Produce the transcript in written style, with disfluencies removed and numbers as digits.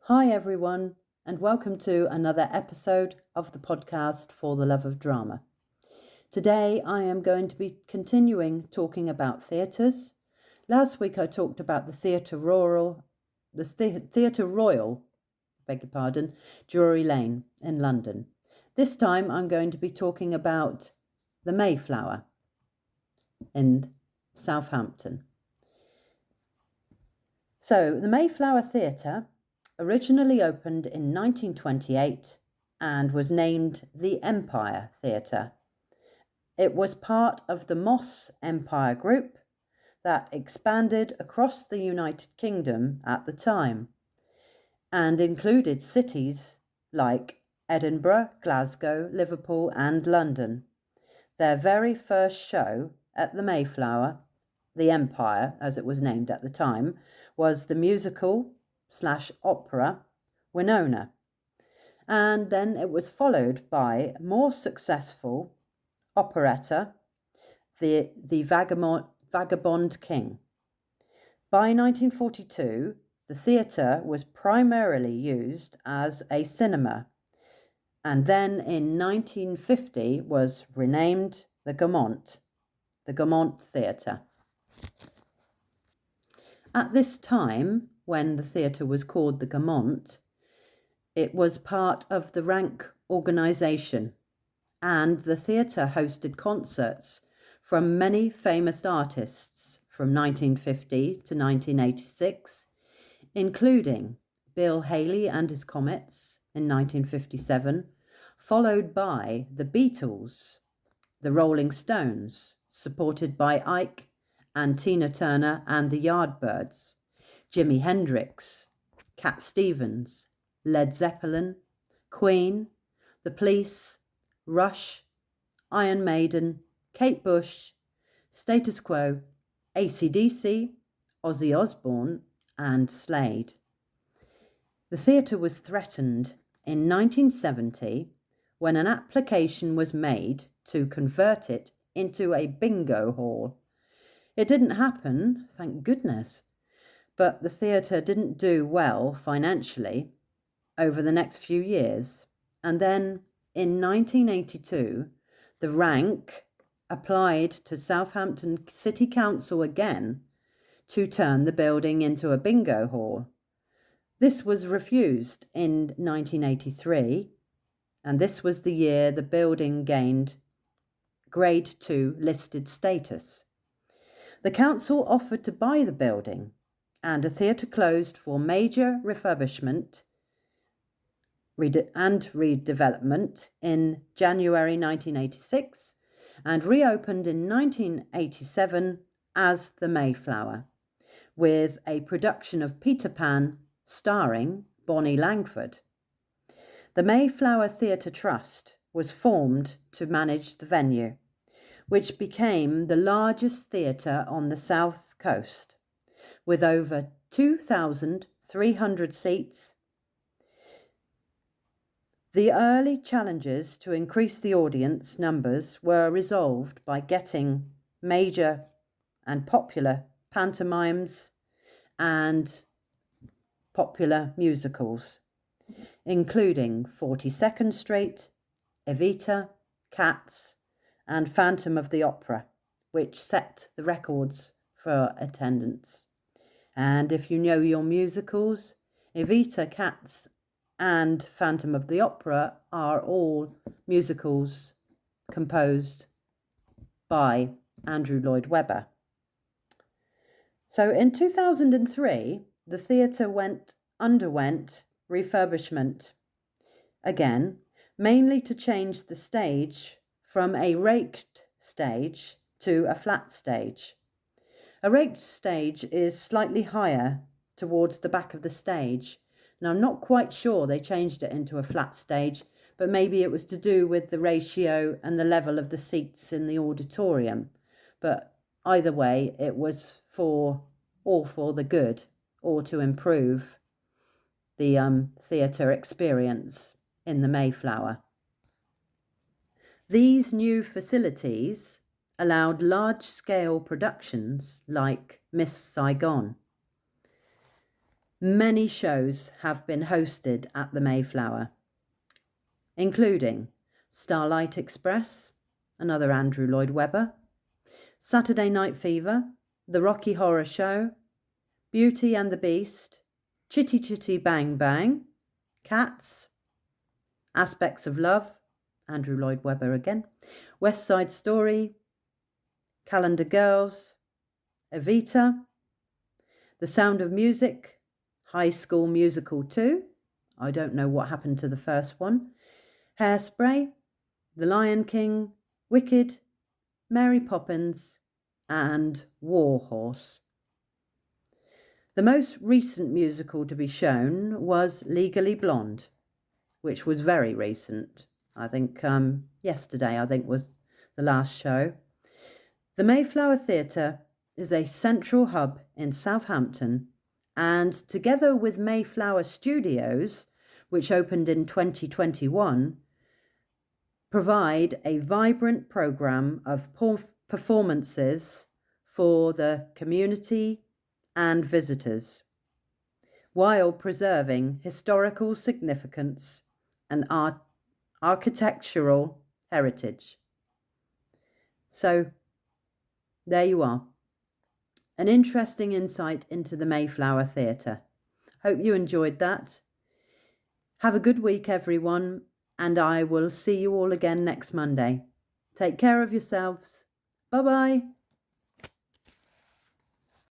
Hi everyone, and welcome to another episode of the podcast For the Love of Drama. Today I am going to be continuing talking about theatres. Last week I talked about the Theatre Royal, Drury Lane in London. This time I'm going to be talking about the Mayflower in Southampton. So the Mayflower Theatre originally opened in 1928 and was named the Empire Theatre. It was part of the Moss Empire Group that expanded across the United Kingdom at the time and included cities like Edinburgh, Glasgow, Liverpool and London. Their very first show at the Mayflower, the Empire as it was named at the time, was the musical/opera Winona. And then it was followed by more successful operetta, the Vagabond King. By 1942, the theatre was primarily used as a cinema, and then in 1950 was renamed the Gaumont Theatre. At this time, when the theatre was called the Gaumont, it was part of the Rank organisation, and the theatre hosted concerts from many famous artists from 1950 to 1986, including Bill Haley and his Comets in 1957, followed by the Beatles, the Rolling Stones, supported by Ike and Tina Turner and the Yardbirds, Jimi Hendrix, Cat Stevens, Led Zeppelin, Queen, The Police, Rush, Iron Maiden, Kate Bush, Status Quo, AC/DC, Ozzy Osbourne and Slade. The theatre was threatened in 1970 when an application was made to convert it into a bingo hall. It didn't happen, thank goodness, but the theatre didn't do well financially over the next few years. And then in 1982, the Rank applied to Southampton City Council again to turn the building into a bingo hall. This was refused in 1983, and this was the year the building gained Grade 2 listed status. The council offered to buy the building, and the theatre closed for major refurbishment and redevelopment in January 1986 and reopened in 1987 as the Mayflower, with a production of Peter Pan starring Bonnie Langford. The Mayflower Theatre Trust was formed to manage the venue, which became the largest theatre on the South Coast, with over 2,300 seats. The early challenges to increase the audience numbers were resolved by getting major and popular pantomimes and popular musicals, including 42nd Street, Evita, Cats, and Phantom of the Opera, which set the records for attendance. And if you know your musicals, Evita, Cats, and Phantom of the Opera are all musicals composed by Andrew Lloyd Webber. So in 2003, the theatre underwent refurbishment again, mainly to change the stage from a raked stage to a flat stage. A raked stage is slightly higher towards the back of the stage. Now, I'm not quite sure they changed it into a flat stage, but maybe it was to do with the ratio and the level of the seats in the auditorium. But either way, it was for the good, or to improve the theatre experience in the Mayflower. These new facilities allowed large-scale productions like Miss Saigon. Many shows have been hosted at the Mayflower, including Starlight Express, another Andrew Lloyd Webber, Saturday Night Fever, The Rocky Horror Show, Beauty and the Beast, Chitty Chitty Bang Bang, Cats, Aspects of Love, Andrew Lloyd Webber again, West Side Story, Calendar Girls, Evita, The Sound of Music, High School Musical 2, I don't know what happened to the first one, Hairspray, The Lion King, Wicked, Mary Poppins, and War Horse. The most recent musical to be shown was Legally Blonde, which was very recent. I think yesterday, was the last show. The Mayflower Theatre is a central hub in Southampton, and together with Mayflower Studios, which opened in 2021, provide a vibrant programme of performances for the community and visitors, while preserving historical significance and architectural heritage. So there you are, an interesting insight into the Mayflower Theatre. Hope you enjoyed that. Have a good week, everyone, and I will see you all again next Monday. Take care of yourselves. Bye-bye.